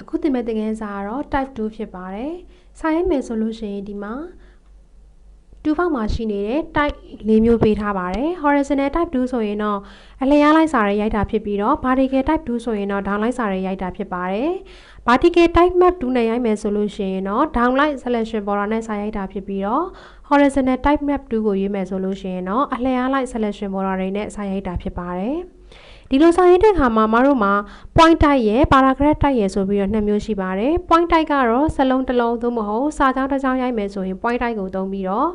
အခုသင်မဲ့သင်ခန်းစာကတော့ type 2ဖြစ်ပါတယ်စာရိုက်မယ်ဆိုလို့ရှိရင်ဒီမှာ2ဖောက်မှာရှိနေတဲ့ type 4မျိုးပေးထားပါတယ် horizontal type 2ဆိုရင်တော့အလျားလိုက်စာတွေရိုက်တာဖြစ်ပြီးတော့ vertical type 2ဆိုရင်တော့ down လိုက်စာတွေရိုက်တာဖြစ်ပါတယ် vertical type map 2နဲ့ရိုက်မယ်ဆိုလို့ရှိရင်တော့ down လိုက် selection border နဲ့စာရိုက်တာဖြစ်ပြီးတော့ horizontal type map 2ကိုရွေးမယ်ဆိုလို့ရှိရင်တော့အလျားလိုက် selection border တွေနဲ့စာရိုက်တာဖြစ်ပါတယ်ဒီလိုစာရေးတဲ့အခါမှာမတို့မှာ point type ရယ် paragraph type ရယ်ဆိုပြီးတော့နှစ်မျိုးရှိပါတယ် point type ကတော့စလုံးတစ်လုံးသို့မဟုတ်စာကြောင်းတစ်ကြောင်းရိုက်မယ်ဆိုရင် point type ကိုသုံးပြီးတော့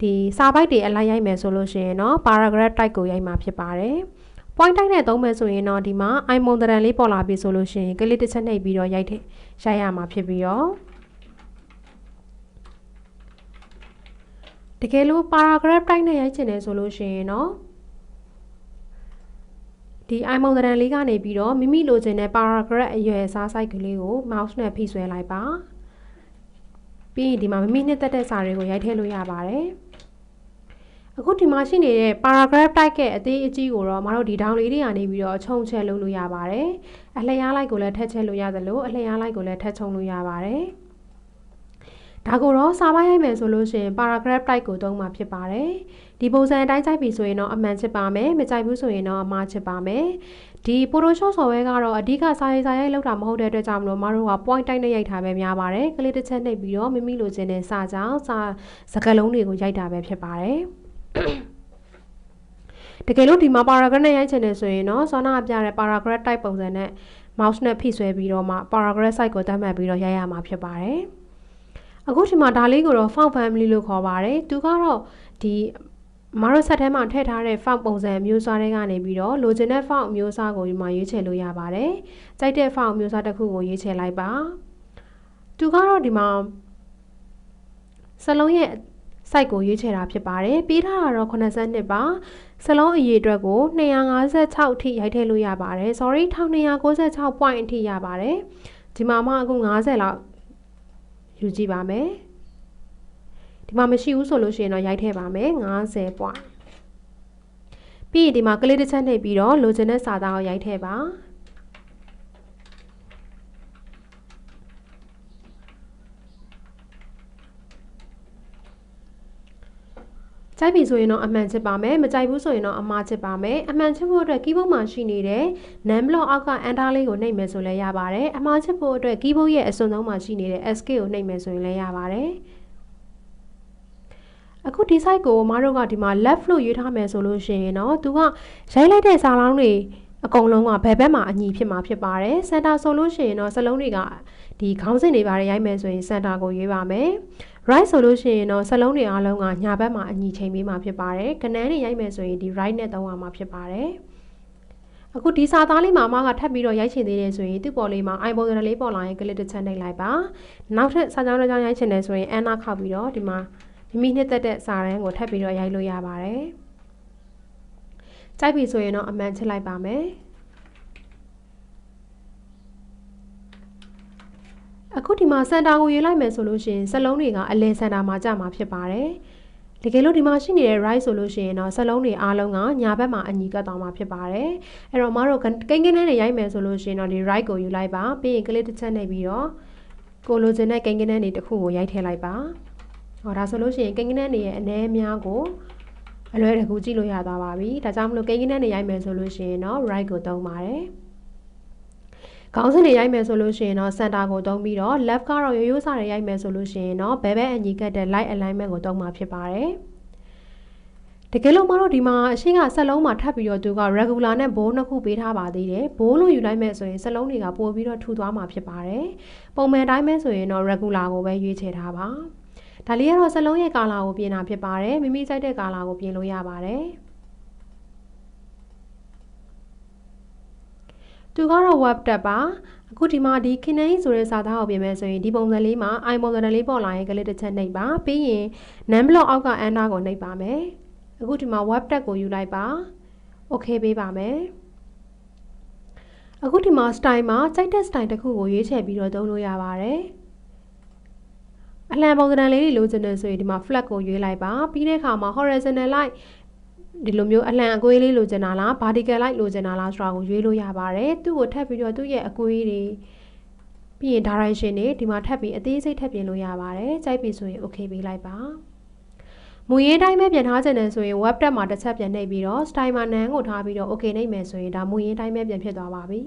ဒီစာပိုက်တွေအလိုက်ရိုက်မယ်ဆိုလို့ရှိရင်တော့ paragraph type ကိုရိုက်မှာဖြစ်ပါတယ် point type နဲ့သုံးမယ်ဆိုရင်တော့ဒီမှာ icon တရံလေးပေါ်လာပြီဆိုလို့ရှိရင် click တစ်ချက်နှိပ်ပြီးတော့ရိုက်ရမှာဖြစ်ပြီးတော့တကယ်လို့ paragraph type နဲ့ရိုက်ချင်တယ်ဆိုလို့ရှိရင်တော့ဒီ icon တရံလေးကနေပြီးတော့မိမိလိုချင်တဲ့ paragraph အရွယ်အစား size ကလေးကို mouse နဲ့ဖိဆွဲလိုက်ပါပြီးရင်ဒီမှာမိမိနှစ်သက်တဲ့စာတွေကိုရိုက်ထည့်လို့ရပါတယ်အခုဒီမှာရှိနေတဲ့ paragraph type ရဲ့အသေးအကြီးကိုတော့မတို့ဒီ down လေးတွေကနေပြီးတော့အချုံချက်လုပ်လို့ရပါတယ်အလျားလိုက်ကိုလည်းထည့်ချက်လို့ရသလိုအလျားလိုက်ကိုလည်းထည့်ချုံလို့ရပါတယ်ဒါကိုတော့စာပိုက်ရိုက်မယ်ဆိုလို့ရှိရင် paragraph type ကိုသုံးမှာဖြစ်ပါတယ်ဒီပုံစံအတိုင်းကြိုက်ပြီဆိုရင်တော့အမှန်ချစ်ပါမယ်မကြိုက်ဘူးဆိုရင်တော့အမှားချစ်ပါမယ်ဒီ Photoshop ဆော်ဝဲကတော့အဓိကစာရိုက်လောက်တာမဟုတ်တဲ့အတွက်ကြောင့်မလို့မတို့က point type နဲ့ရိုက်တာပဲများပါတယ်ကလေးတစ်ချက်နှိပ်ပြီးတော့မိမိလိုချင်တဲ့စာကြောင်းစာစကားလုံးတွေကိုရိုက်တာပဲဖြစ်ပါတယ်တကယ်လို့ဒီမှာ paragraph နဲ့ရိုက်ချင်တယ်ဆိုရင်တော့စောနာပြတဲ့ paragraph type ပုံစံနဲ့ mouse နဲ့ဖိဆွဲပြီးတော့မှ paragraph size ကိုသတ်မှတ်ပြီးတော့ရိုက်ရမှာဖြစ်ပါတယ်အခုဒီမှာဒါလေးကိုတော့ font family လို့ခေါ်ပါတယ်သူကတော့ဒီမတို့ဆက်ထဲမှာထည့်ထားတဲ့ font ပုံစံမျိုးစားတွေကနေပြီးတော့လိုချင်တဲ့ font မျိုးစားကိုဒီမှာရွေးချယ်လို့ရပါတယ်ကြိုက်တဲ့ font မျိုးစားတစ်ခုကိုရွေးချယ်လိုက်ပါသူကတော့ဒီမှာစလုံးရဲ့ site ကိုရွေးချယ်တာဖြစ်ပါတယ်ပေးထားတာတော့82ပါစလုံးအရေအတွက်ကို256အထိရိုက်ထည့်လို့ရပါတယ် sorry 1296 point အထိရပါတယ်ဒီမှာမှအခု90လောက်ယူကြည့်ပါမယ်ဒီမှာမရှိဘူးဆိုလို့ရှိရင်တော့ရိုက်ထည့်ပါမယ်90 point ပြီးရင်ဒီမှာကလေးတစ်ချက်နှိပ်ပြီးတော့လိုချင်တဲ့စာသားကိုရိုက်ထည့်ပါကြိုက်ပြီဆိုရင်တော့အမှန်ချစ်ပါမယ်မကြိုက်ဘူးဆိုရင်တော့အမှားချစ်ပါမယ်အမှန်ချစ်ဖို့အတွက် keyboard မှာရှိနေတဲ့ name block အောက်က enter လေးကိုနှိပ်မယ်ဆိုလည်းရပါတယ်အမှားချစ်ဖို့အတွက် keyboard ရဲ့အစွန်းဆုံးမှာရှိနေတဲ့ escape ကိုနှိပ်မယ်ဆိုရင်လည်းရပါတယ်အခုဒီ site ကိုမတို့ကဒီမှာ left လို့ရွေးထားမယ်ဆိုလို့ရှိရင်တော့သူကရိုက်လိုက်တဲ့စာလောင်းတွေအကုန်လုံးကဘယ်ဘက်မှာအညီဖြစ်မှာဖြစ်ပါတယ် center ဆိုလို့ရှိရင်တော့စလုံးတွေကဒီခေါင်းစဉ်တွေပါတယ်ရိုက်မယ်ဆိုရင် center ကိုရွေးပါမယ် right ဆိုလို့ရှိရင်တော့စလုံးတွေအားလုံးကညာဘက်မှာအညီချိန်ပေးမှာဖြစ်ပါတယ်ကနန်းတွေရိုက်မယ်ဆိုရင်ဒီ right နဲ့သုံးရမှာဖြစ်ပါတယ်အခုဒီစာသားလေးမှာအမကထပ်ပြီးတော့ရိုက်ချင်သေးတယ်ဆိုရင်သူ့ပေါ်လေးမှာ icon လေးပေါ်လာရင် click တစ်ချက်နှိပ်လိုက်ပါနောက်ထပ်စာကြောင်းတစ်ကြောင်းရိုက်ချင်တယ်ဆိုရင် enter ခောက်ပြီးတော့ဒီမှာမိမိနှစ်သက်တဲ့စာတန်းကိုထပ်ပြီးတော့ရိုက်လို့ရပါတယ်ကြိုက်ပြီဆိုရင်တော့အမှန်ချစ်လိုက်ပါမယ်အခုဒီမှာ center ကိုရွေးလိုက်မယ်ဆိုလို့ရှိရင်စလုံးတွေကအလယ် center မှာကျမှာဖြစ်ပါတယ်တကယ်လို့ဒီမှာရှိနေတဲ့ right ဆိုလို့ရှိရင်တော့စလုံးတွေအားလုံးကညာဘက်မှာအညီကပ်သွားမှာဖြစ်ပါတယ်အဲ့တော့မတို့ကိန်းကိန်းနဲ့ရိုက်မယ်ဆိုလို့ရှိရင်တော့ဒီ right ကိုယူလိုက်ပါပြီးရင် click တစ်ချက်နှိပ်ပြီးတော့ကိုလိုချင်တဲ့ကိန်းကိန်းတွေတစ်ခုကိုရိုက်ထည့်လိုက်ပါဟောဒါဆိုလို့ရှိရင်ကိန်းကိန်းတွေရဲ့အနည်းအများကိုအလွယ်တကူကြည့်လို့ရသွားပါပြီဒါကြောင့်မလို့ကိန်းကိန်းတွေရိုက်မယ်ဆိုလို့ရှိရင်တော့ right ကိုသုံးပါတယ်ခေါင်းစဉ်တွေရိုက်မယ်ဆိုလို့ရှိရင်တော့ center ကိုသုံးပြီးတော့ left ကတော့ရိုးရိုးစာတွေရိုက်မယ်ဆိုလို့ရှိရင်တော့ဘယ်ဘက်အညီကပ်တဲ့ light alignment ကိုသုံးမှာဖြစ်ပါတယ်တကယ်လို့မတို့ဒီမှာအရှိကစက်လုံးမှာထပ်ပြီးတော့သူက regular နဲ့ bold နှစ်ခုပေးထားပါသေးတယ် bold လို့ယူလိုက်မယ်ဆိုရင်စက်လုံးတွေကပို့ပြီးတော့ထူသွားမှာဖြစ်ပါတယ်ပုံမှန်အတိုင်းပဲဆိုရင်တော့ regular ကိုပဲရွေးချယ်ထားပါဒါလေးကတော့စက်လုံးရဲ့ color ကိုပြင်တာဖြစ်ပါတယ်မိမိကြိုက်တဲ့ color ကိုပြင်လို့ရပါတယ်သူကတော့ web tab ပါအခုဒီမှာဒီ Kinei ဆိုတဲ့စာသားကိုပြင်မယ်ဆိုရင်ဒီပုံစံလေးမှာ icon လေးပေါ်လာရင် click တစ်ချက်နှိပ်ပါပြီးရင် name block အောက်က enter ကိုနှိပ်ပါမယ်အခုဒီမှာ web tab ကိုယူလိုက်ပါ okay ပေးပါမယ်အခုဒီမှာ style မှာကြိုက်တဲ့ style တစ်ခုကိုရွေးချယ်ပြီးတော့သုံးလို့ရပါတယ်အလံပုံစံလေးတွေလိုချင်တယ်ဆိုရင်ဒီမှာ flag ကိုရွေးလိုက်ပါပြီးတဲ့အခါမှာ horizontal light ဒီလိုမျိုးအလံအကွေးလေးလိုချင်တာလား vertical light လိုချင်တာလားဆိုတာကိုရွေးလို့ရပါတယ်သူ့ကိုထပ်ပြီးတော့သူ့ရဲ့အကွေးတွေ ပြီးရင် direction တွေဒီမှာထပ်ပြီးအသေးစိတ်ထပ်ပြင်လို့ရပါတယ်ကြိုက်ပြီဆိုရင် okay ပေးလိုက်ပါမူရင်းတိုင်းပဲပြန်ထားခြင်းနဲ့ဆိုရင် web tab မှာတစ်ချက်ပြန်နှိပ်ပြီးတော့ style မှာ none ကိုထားပြီးတော့ okay နှိပ်မယ်ဆိုရင်ဒါမူရင်းတိုင်းပဲပြန်ဖြစ်သွားပါပြီ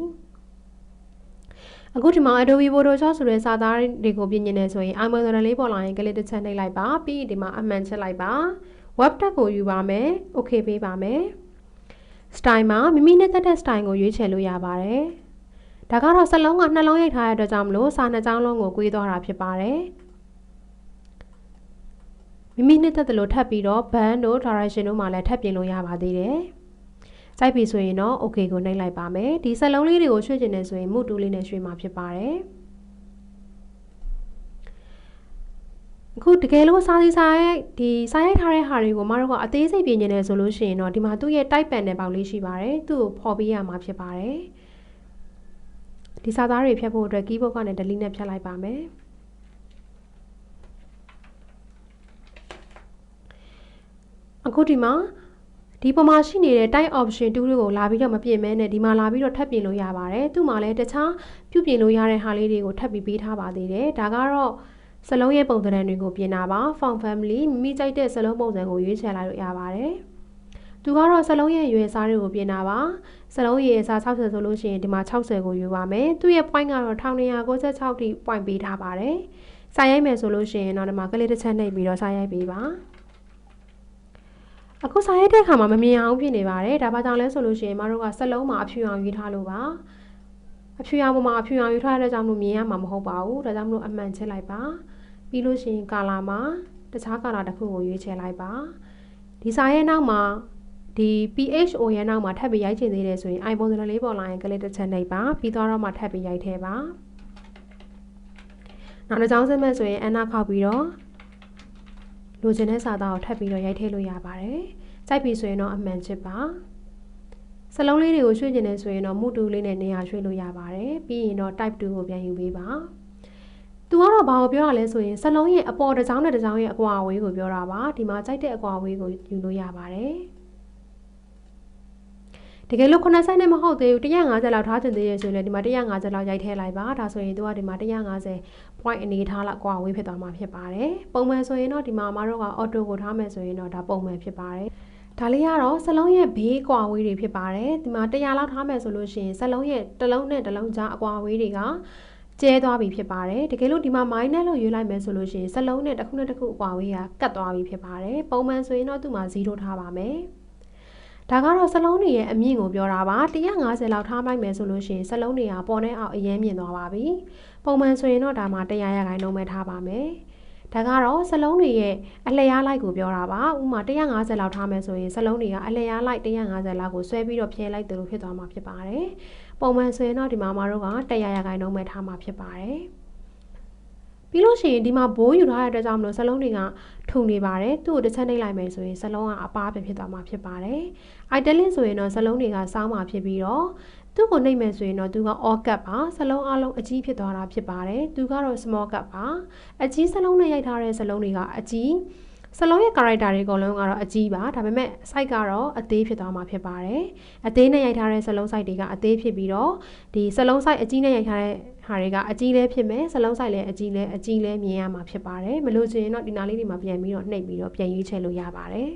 အခုဒီမှာ Adobe Photoshop ဆိုတဲ့စာသားတွေကိုပြင်နေတယ်ဆိုရင် icon လေးပေါ်လာရင်ကလေးတစ်ချက်နှိပ်လိုက်ပါပြီးဒီမှာအမှန်ချက်လိုက်ပါ web tab ကိုယူပါမယ် okay ပေးပါမယ် style မှာမိမိနဲ့တက်တဲ့ style ကိုရွေးချယ်လို့ရပါတယ်ဒါကတော့စလုံးကနှလုံးရိုက်ထားတဲ့အတွက်ကြောင့်မလို့စာနှစ်ကြောင်းလုံးကိုကွေးသွားတာဖြစ်ပါတယ်မိမိနဲ့တက်တယ်လို့ထပ်ပြီးတော့ band တို့ direction တို့မှာလည်းထပ်ပြင်လို့ရပါသေးတယ်ကြိုက်ပြီဆိုရင်တော့ okay ကိုနှိပ်လိုက်ပါမယ်ဒီစလုံးလေးတွေကိုရွှေ့ချင်တယ်ဆိုရင် move tool လေးနဲ့ရွှေ့မှာဖြစ်ပါတယ်အခုတကယ်လို့စာရိုက်ထားတဲ့ဟာတွေကိုမတို့ကအသေးစိတ်ပြင်နေတယ်ဆိုလို့ရှိရင်တော့ဒီမှာသူ့ရဲ့ type panel ပေါက်လေးရှိပါတယ်သူ့ကိုဖော်ပေးရမှာဖြစ်ပါတယ်ဒီစာသားတွေဖြတ်ဖို့အတွက် keyboard ကနေ delete နဲ့ဖြတ်လိုက်ပါမယ်အခုဒီမှာဒီပေါ်မှာရှိနေတဲ့ type option 2တွေကိုလာပြီးတော့မပြင်မဲနဲ့ဒီမှာလာပြီးတော့ထပ်ပြင်လို့ရပါတယ်သူ့မှာလည်းတခြားပြုပြင်လို့ရတဲ့ဟာလေးတွေကိုထပ်ပြီးပေးထားပါသေးတယ်ဒါကတော့စလုံးရဲ့ပုံစံတွေကိုပြင်တာပါ font family မိမိကြိုက်တဲ့စလုံးပုံစံကိုရွေးချယ်လိုက်လို့ရပါတယ်သူကတော့စလုံးရဲ့ရွေးစားတွေကိုပြင်တာပါစလုံးရဲ့အစား60ဆိုလို့ရှိရင်ဒီမှာ60ကိုယူပါမယ်သူ့ရဲ့ point ကတော့1296ထိ point ပေးထားပါတယ်စာရိုက်မယ်ဆိုလို့ရှိရင်တော့ဒီမှာကလေးတစ်ချက်နှိပ်ပြီးတော့စာရိုက်ပေးပါအခုစာရိုက်တဲ့အခါမှာမမြင်အောင်ဖြစ်နေပါတယ်ဒါဘာကြောင့်လဲဆိုလို့ရှိရင်မတို့ကစလုံးမှာအဖြူအောင်ယူထားလို့ပါအဖြူအောင်ပေါ်မှာအဖြူအောင်ယူထားတဲ့ကြောင့်လို့မြင်ရမှာမဟုတ်ပါဘူးဒါကြောင့်မလို့အမှန်ချက်လိုက်ပါပြီးလို့ရှိရင် color မှာတခြား color တစ်ခုကိုရွေးချယ်လိုက်ပါဒီစာရဲ့နောက်မှာဒီ PHO ရဲ့နောက်မှာထပ်ပြီးရိုက်ချင်သေးတယ်ဆိုရင် icon လေးပေါ်လာရင်ကလေးတစ်ချက်နှိပ်ပါပြီးတော့မှထပ်ပြီးရိုက်ထည့်ပါနောက်တစ်ကြောင်းစမဲ့ဆိုရင်အနာခောက်ပြီးတော့လိုချင်တဲ့စာသားကိုထပ်ပြီးတော့ရိုက်ထည့်လို့ရပါတယ်ကြိုက်ပြီဆိုရင်တော့အမှန်ချစ်ပါစလုံးလေးတွေကိုရွှေ့ချင်တယ်ဆိုရင်တော့ move tool လေးနဲ့နေရာရွှေ့လို့ရပါတယ်ပြီးရင်တော့ type 2ကိုပြန်ယူပေးပါသူကတော့ဘာကိုပြောတာလဲဆိုရင်စလုံးရဲ့အပေါ်တစ်ကြောင်းနဲ့တစ်ကြောင်းရဲ့အကွာအဝေးကိုပြောတာပါဒီမှာကြိုက်တဲ့အကွာအဝေးကိုယူလို့ရပါတယ်တကယ်လို့90နဲ့မဟုတ်သေးဘူး150လောက်ထားချင်သေးရဆိုရင်ဒီမှာ150လောက်ရိုက်ထည့်လိုက်ပါဒါဆိုရင်သူကဒီမှာ150 point အနေထားလောက်ကွာဝေးဖြစ်သွားမှာဖြစ်ပါတယ်ပုံမှန်ဆိုရင်တော့ဒီမှာမတို့က auto ကိုထားမယ်ဆိုရင်တော့ဒါပုံမှန်ဖြစ်ပါတယ်ဒါလေးကတော့စလုံးရဲ့ဘေးကွာဝေးတွေဖြစ်ပါတယ်ဒီမှာ100လောက်ထားမယ်ဆိုလို့ရှိရင်စလုံးရဲ့တစ်လုံးနဲ့တစ်လုံးကြားအကွာဝေးတွေကကျဲသွားပြီဖြစ်ပါတယ်တကယ်လို့ဒီမှာ minus လို့ရွေးလိုက်မယ်ဆိုလို့ရှိရင်စလုံးနဲ့တစ်ခုနဲ့တစ်ခုအကွာဝေးကကတ်သွားပြီဖြစ်ပါတယ်ပုံမှန်ဆိုရင်တော့သူ့မှာ0ထားပါမယ်ဒါကတော့စလုံးတွေရဲ့အမြင့်ကိုပြောတာပါ150လောက်ထားလိုက်မယ်ဆိုလို့ရှိရင်စလုံးတွေကပေါ်နဲ့အောက်အရင်မြင့်သွားပါပြီပုံမှန်ဆိုရင်တော့ဒါမှ100ရာခိုင်နှုန်းပဲထားပါမယ်ဒါကတော့စလုံးတွေရဲ့အလျားလိုက်ကိုပြောတာပါဥပမာ150လောက်ထားမယ်ဆိုရင်စလုံးတွေကအလျားလိုက်150လောက်ကိုဆွဲပြီးတော့ဖြဲလိုက်တယ်လို့ဖြစ်သွားမှာဖြစ်ပါတယ်ပုံမှန်ဆိုရင်တော့ဒီမှာမတို့က100ရာခိုင်နှုန်းပဲထားမှာဖြစ်ပါတယ်ပြီးလို့ရှိရင်ဒီမှာဘိုးယူထားတဲ့အတွက်ကြောင့်မလို့စလုံးတွေကထုံနေပါတယ်သူ့ကိုတစ်ချက်နှိပ်လိုက်မယ်ဆိုရင်စလုံးကအပါးပဲဖြစ်သွားမှာဖြစ်ပါတယ် italic ဆိုရင်တော့စလုံးတွေကစောင်းမှာဖြစ်ပြီးတော့သူ့ကိုနှိပ်မယ်ဆိုရင်တော့သူက all cap ပါစလုံးအလုံးအကြီးဖြစ်သွားတာဖြစ်ပါတယ်သူကတော့ small cap ပါအကြီးစလုံးနဲ့ရိုက်ထားတဲ့စလုံးတွေကအကြီးစလုံးရဲ့ character တွေအကုန်လုံးကတော့အကြီးပါဒါပေမဲ့ size ကတော့အသေးဖြစ်သွားမှာဖြစ်ပါတယ်အသေးနဲ့ရိုက်ထားတဲ့စလုံး size တွေကအသေးဖြစ်ပြီးတော့ဒီစလုံး size အကြီးနဲ့ရိုက်ထားတဲ့ဟာတွေကအကြီးလဲဖြစ်မယ်စလုံး size လည်းအကြီးလဲမြင်ရမှာဖြစ်ပါတယ်မလို့ချင်ရင်တော့ဒီနားလေးတွေမှာပြန်ပြီးတော့နှိပ်ပြီးတော့ပြန်ရွေးချယ်လို့ရပါတယ်